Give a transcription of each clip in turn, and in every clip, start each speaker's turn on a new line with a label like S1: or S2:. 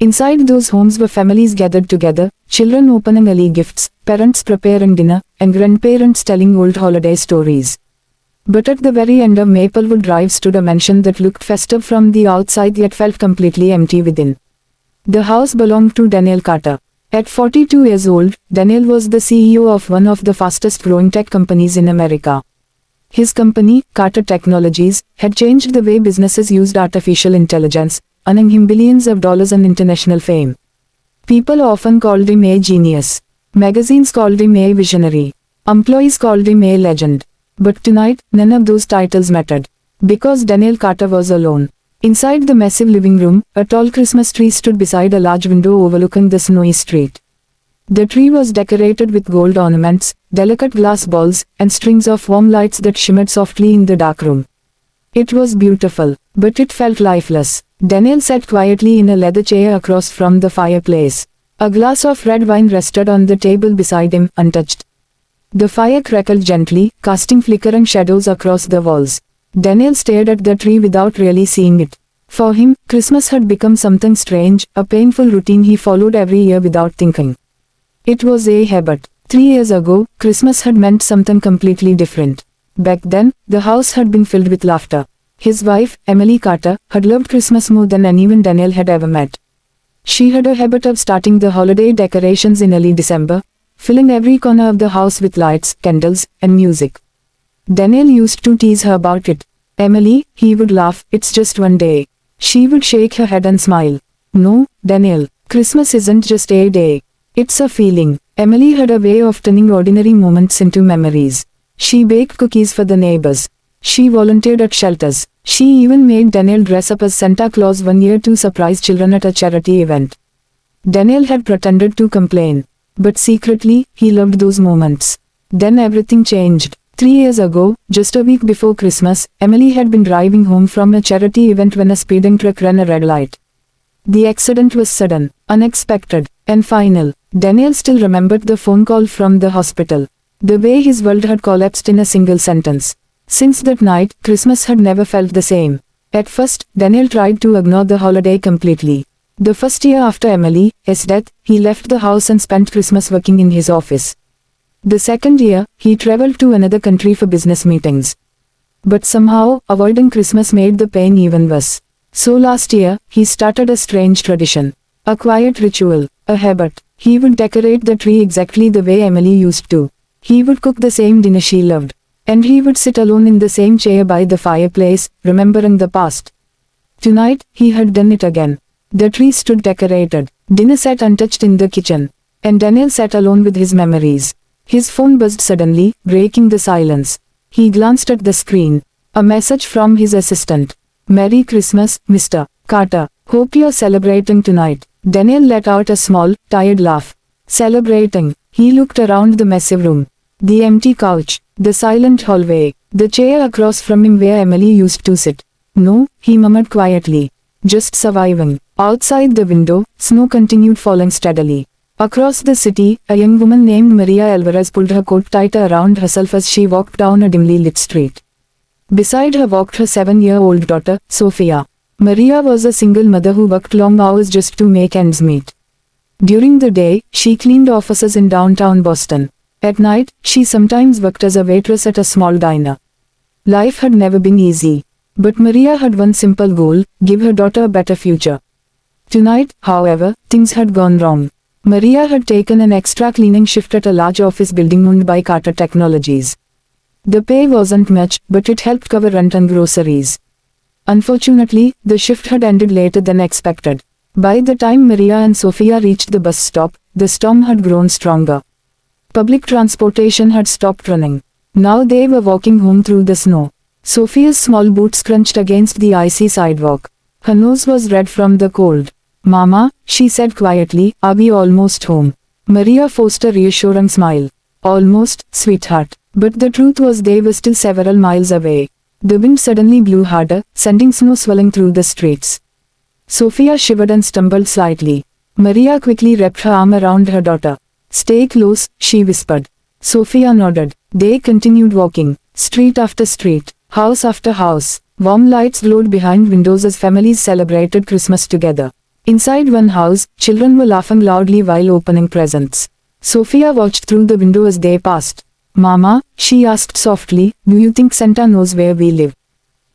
S1: Inside those homes were families gathered together, children opening early gifts, parents preparing dinner, and grandparents telling old holiday stories. But at the very end of Maplewood Drive stood a mansion that looked festive from the outside yet felt completely empty within. The house belonged to Daniel Carter. At 42 years old, Daniel was the CEO of one of the fastest growing tech companies in America. His company, Carter Technologies, had changed the way businesses used artificial intelligence, earning him billions of dollars and international fame. People often called him a genius. Magazines called him a visionary. Employees called him a legend. But tonight, none of those titles mattered. Because Daniel Carter was alone. Inside the massive living room, a tall Christmas tree stood beside a large window overlooking the snowy street. The tree was decorated with gold ornaments, delicate glass balls, and strings of warm lights that shimmered softly in the dark room. It was beautiful, but it felt lifeless. Daniel sat quietly in a leather chair across from the fireplace. A glass of red wine rested on the table beside him, untouched. The fire crackled gently, casting flickering shadows across the walls. Daniel stared at the tree without really seeing it. For him, Christmas had become something strange, a painful routine he followed every year without thinking. It was a habit. 3 years ago, Christmas had meant something completely different. Back then, the house had been filled with laughter. His wife, Emily Carter, had loved Christmas more than anyone Daniel had ever met. She had a habit of starting the holiday decorations in early December, filling every corner of the house with lights, candles, and music. Daniel used to tease her about it. "Emily," he would laugh, "it's just one day." She would shake her head and smile. "No, Daniel, Christmas isn't just a day. It's a feeling." Emily had a way of turning ordinary moments into memories. She baked cookies for the neighbors. She volunteered at shelters. She even made Daniel dress up as Santa Claus one year to surprise children at a charity event. Daniel had pretended to complain. But secretly, he loved those moments. Then everything changed. 3 years ago, just a week before Christmas, Emily had been driving home from a charity event when a speeding truck ran a red light. The accident was sudden, unexpected, and final. Daniel still remembered the phone call from the hospital. The way his world had collapsed in a single sentence. Since that night, Christmas had never felt the same. At first, Daniel tried to ignore the holiday completely. The first year after Emily's death, he left the house and spent Christmas working in his office. The second year, he traveled to another country for business meetings. But somehow, avoiding Christmas made the pain even worse. So last year, he started a strange tradition. A quiet ritual, a habit. He would decorate the tree exactly the way Emily used to. He would cook the same dinner she loved. And he would sit alone in the same chair by the fireplace, remembering the past. Tonight, he had done it again. The tree stood decorated. Dinner sat untouched in the kitchen. And Daniel sat alone with his memories. His phone buzzed suddenly, breaking the silence. He glanced at the screen. A message from his assistant. "Merry Christmas, Mr. Carter. Hope you're celebrating tonight." Daniel let out a small, tired laugh. Celebrating. He looked around the massive room. The empty couch. The silent hallway. The chair across from him where Emily used to sit. "No," he murmured quietly. "Just surviving." Outside the window, snow continued falling steadily. Across the city, a young woman named Maria Alvarez pulled her coat tighter around herself as she walked down a dimly lit street. Beside her walked her 7-year-old daughter, Sophia. Maria was a single mother who worked long hours just to make ends meet. During the day, she cleaned offices in downtown Boston. At night, she sometimes worked as a waitress at a small diner. Life had never been easy. But Maria had one simple goal: give her daughter a better future. Tonight, however, things had gone wrong. Maria had taken an extra cleaning shift at a large office building owned by Carter Technologies. The pay wasn't much, but it helped cover rent and groceries. Unfortunately, the shift had ended later than expected. By the time Maria and Sophia reached the bus stop, the storm had grown stronger. Public transportation had stopped running. Now they were walking home through the snow. Sophia's small boots crunched against the icy sidewalk. Her nose was red from the cold. "Mama," she said quietly, "are we almost home?" Maria forced a reassuring smile. "Almost, sweetheart." But the truth was they were still several miles away. The wind suddenly blew harder, sending snow swirling through the streets. Sophia shivered and stumbled slightly. Maria quickly wrapped her arm around her daughter. "Stay close," she whispered. Sophia nodded. They continued walking, street after street, house after house. Warm lights glowed behind windows as families celebrated Christmas together. Inside one house, children were laughing loudly while opening presents. Sophia watched through the window as they passed. Mama, she asked softly, do you think Santa knows where we live?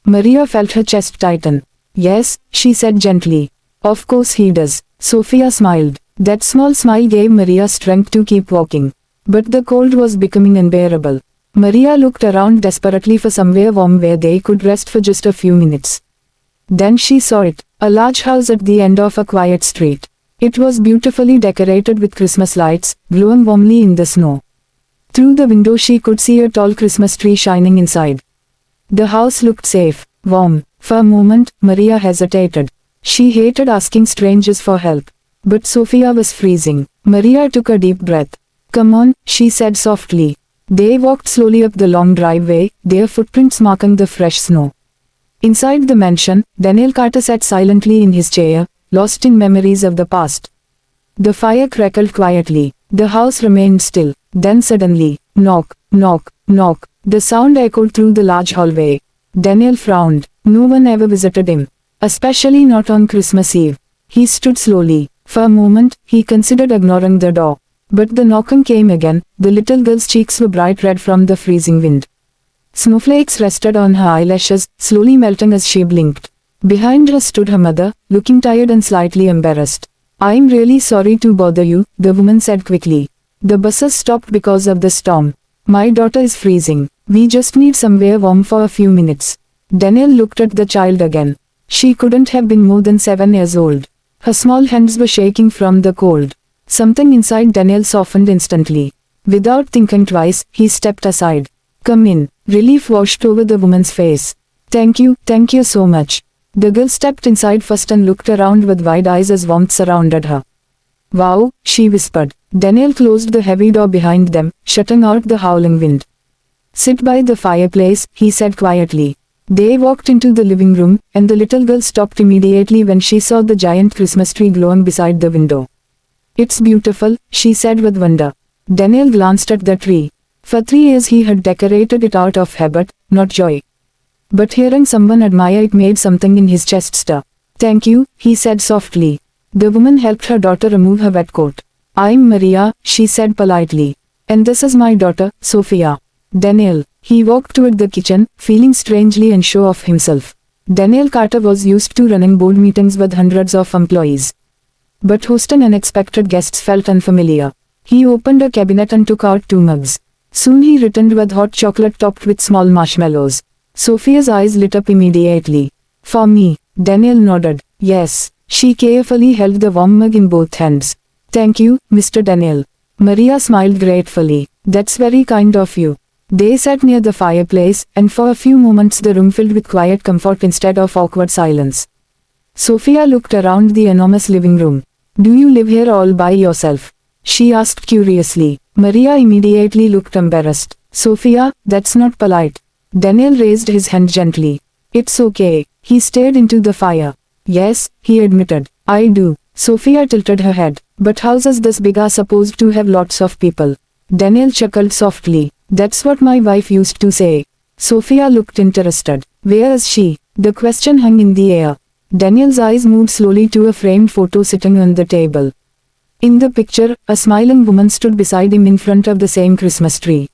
S1: Maria felt her chest tighten. Yes, she said gently. Of course he does. Sophia smiled. That small smile gave Maria strength to keep walking. But the cold was becoming unbearable. Maria looked around desperately for somewhere warm where they could rest for just a few minutes. Then she saw it, a large house at the end of a quiet street. It was beautifully decorated with Christmas lights, glowing warmly in the snow. Through the window she could see a tall Christmas tree shining inside. The house looked safe, warm. For a moment, Maria hesitated. She hated asking strangers for help. But Sophia was freezing. Maria took a deep breath. Come on, she said softly. They walked slowly up the long driveway, their footprints marking the fresh snow. Inside the mansion, Daniel Carter sat silently in his chair, lost in memories of the past. The fire crackled quietly. The house remained still. Then suddenly, knock, knock, knock. The sound echoed through the large hallway. Daniel frowned. No one ever visited him. Especially not on Christmas Eve. He stood slowly. For a moment, he considered ignoring the door. But the knocking came again. The little girl's cheeks were bright red from the freezing wind. Snowflakes rested on her eyelashes, slowly melting as she blinked. Behind her stood her mother, looking tired and slightly embarrassed. I'm really sorry to bother you, the woman said quickly. The buses stopped because of the storm. My daughter is freezing. We just need somewhere warm for a few minutes. Daniel looked at the child again. She couldn't have been more than 7 years old. Her small hands were shaking from the cold. Something inside Daniel softened instantly. Without thinking twice, he stepped aside. Come in. Relief washed over the woman's face. Thank you so much. The girl stepped inside first and looked around with wide eyes as warmth surrounded her. Wow, she whispered. Daniel closed the heavy door behind them, shutting out the howling wind. Sit by the fireplace, he said quietly. They walked into the living room, and the little girl stopped immediately when she saw the giant Christmas tree glowing beside the window. It's beautiful, she said with wonder. Daniel glanced at the tree. For 3 years he had decorated it out of habit, not joy. But hearing someone admire it made something in his chest stir. Thank you, he said softly. The woman helped her daughter remove her wet coat. I'm Maria, she said politely. And this is my daughter, Sophia. Daniel. He walked toward the kitchen, feeling strangely unsure of himself. Daniel Carter was used to running board meetings with hundreds of employees. But hosting unexpected guests felt unfamiliar. He opened a cabinet and took out 2 mugs. Soon he returned with hot chocolate topped with small marshmallows. Sophia's eyes lit up immediately. For me, Daniel nodded. Yes. She carefully held the warm mug in both hands. Thank you, Mr. Daniel. Maria smiled gratefully. That's very kind of you. They sat near the fireplace, and for a few moments the room filled with quiet comfort instead of awkward silence. Sophia looked around the enormous living room. Do you live here all by yourself? She asked curiously. Maria immediately looked embarrassed. Sophia, that's not polite. Daniel raised his hand gently. It's okay. He stared into the fire. Yes, he admitted. I do. Sophia tilted her head. But houses this big are supposed to have lots of people. Daniel chuckled softly. That's what my wife used to say. Sophia looked interested. Where is she? The question hung in the air. Daniel's eyes moved slowly to a framed photo sitting on the table. In the picture, a smiling woman stood beside him in front of the same Christmas tree.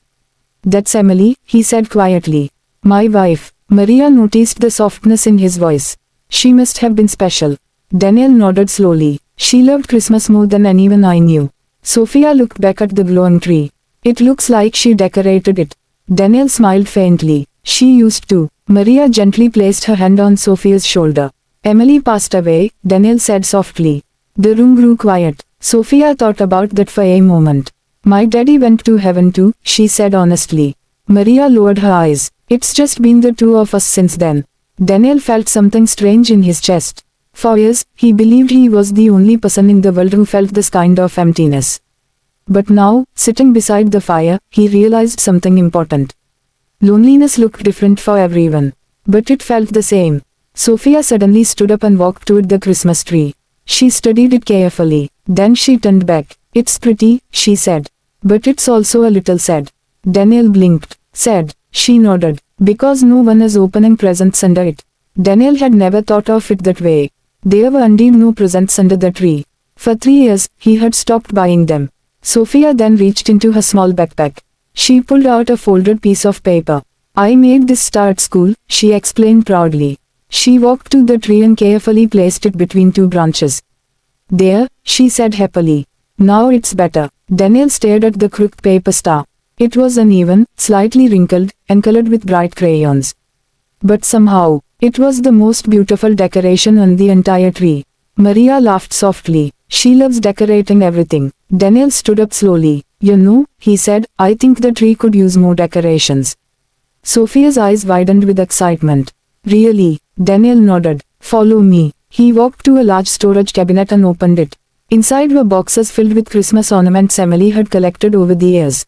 S1: That's Emily, he said quietly. My wife. Maria noticed the softness in his voice. She must have been special. Daniel nodded slowly. She loved Christmas more than anyone I knew. Sophia looked back at the glowing tree. It looks like she decorated it. Daniel smiled faintly. She used to. Maria gently placed her hand on Sophia's shoulder. Emily passed away, Daniel said softly. The room grew quiet. Sophia thought about that for a moment. My daddy went to heaven too, she said honestly. Maria lowered her eyes. It's just been the 2 of us since then. Daniel felt something strange in his chest. For years, he believed he was the only person in the world who felt this kind of emptiness. But now, sitting beside the fire, he realized something important. Loneliness looked different for everyone. But it felt the same. Sophia suddenly stood up and walked toward the Christmas tree. She studied it carefully. Then she turned back. It's pretty, she said. But it's also a little sad. Daniel blinked. Sad. She nodded. Because no one is opening presents under it. Daniel had never thought of it that way. There were indeed no presents under the tree. For 3 years, he had stopped buying them. Sophia then reached into her small backpack. She pulled out a folded piece of paper. I made this star at school, she explained proudly. She walked to the tree and carefully placed it between 2 branches. There, she said happily. Now it's better. Daniel stared at the crooked paper star. It was uneven, slightly wrinkled, and colored with bright crayons. But somehow, it was the most beautiful decoration on the entire tree. Maria laughed softly. She loves decorating everything. Daniel stood up slowly. You know, he said, I think the tree could use more decorations. Sophia's eyes widened with excitement. Really? Daniel nodded. Follow me. He walked to a large storage cabinet and opened it. Inside were boxes filled with Christmas ornaments Emily had collected over the years.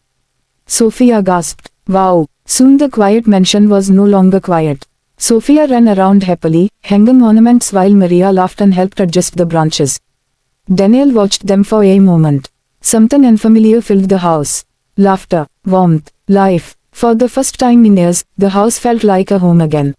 S1: Sophia gasped. Wow! Soon the quiet mansion was no longer quiet. Sophia ran around happily, hanging ornaments while Maria laughed and helped adjust the branches. Daniel watched them for a moment. Something unfamiliar filled the house. Laughter, warmth, life. For the first time in years, the house felt like a home again.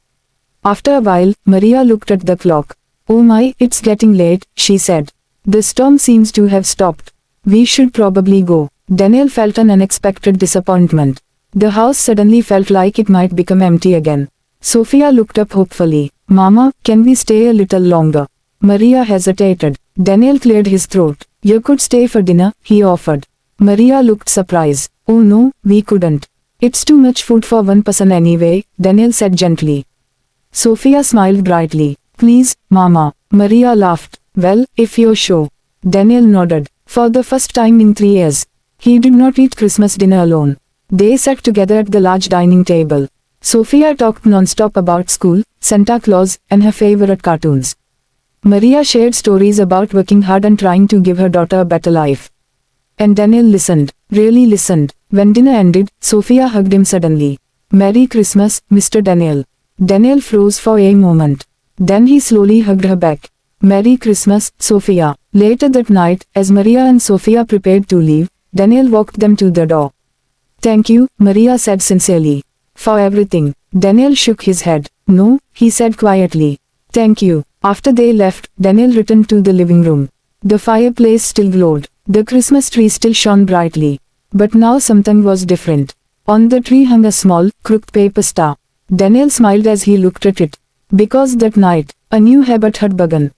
S1: After a while, Maria looked at the clock. Oh my, it's getting late, she said. The storm seems to have stopped. We should probably go. Daniel felt an unexpected disappointment. The house suddenly felt like it might become empty again. Sophia looked up hopefully. Mama, can we stay a little longer? Maria hesitated. Daniel cleared his throat. You could stay for dinner, he offered. Maria looked surprised. Oh no, we couldn't. It's too much food for one person anyway, Daniel said gently. Sophia smiled brightly. Please, Mama. Maria laughed. Well, if you're sure. Daniel nodded. For the first time in 3 years, he did not eat Christmas dinner alone. They sat together at the large dining table. Sophia talked non-stop about school, Santa Claus, and her favorite cartoons. Maria shared stories about working hard and trying to give her daughter a better life. And Daniel listened, really listened. When dinner ended, Sophia hugged him suddenly. Merry Christmas, Mr. Daniel. Daniel froze for a moment. Then he slowly hugged her back. Merry Christmas, Sophia. Later that night, as Maria and Sophia prepared to leave, Daniel walked them to the door. Thank you, Maria said sincerely. For everything. Daniel shook his head. No, he said quietly. Thank you. After they left, Daniel returned to the living room. The fireplace still glowed. The Christmas tree still shone brightly. But now something was different. On the tree hung a small, crooked paper star. Daniel smiled as he looked at it. Because that night, a new habit had begun.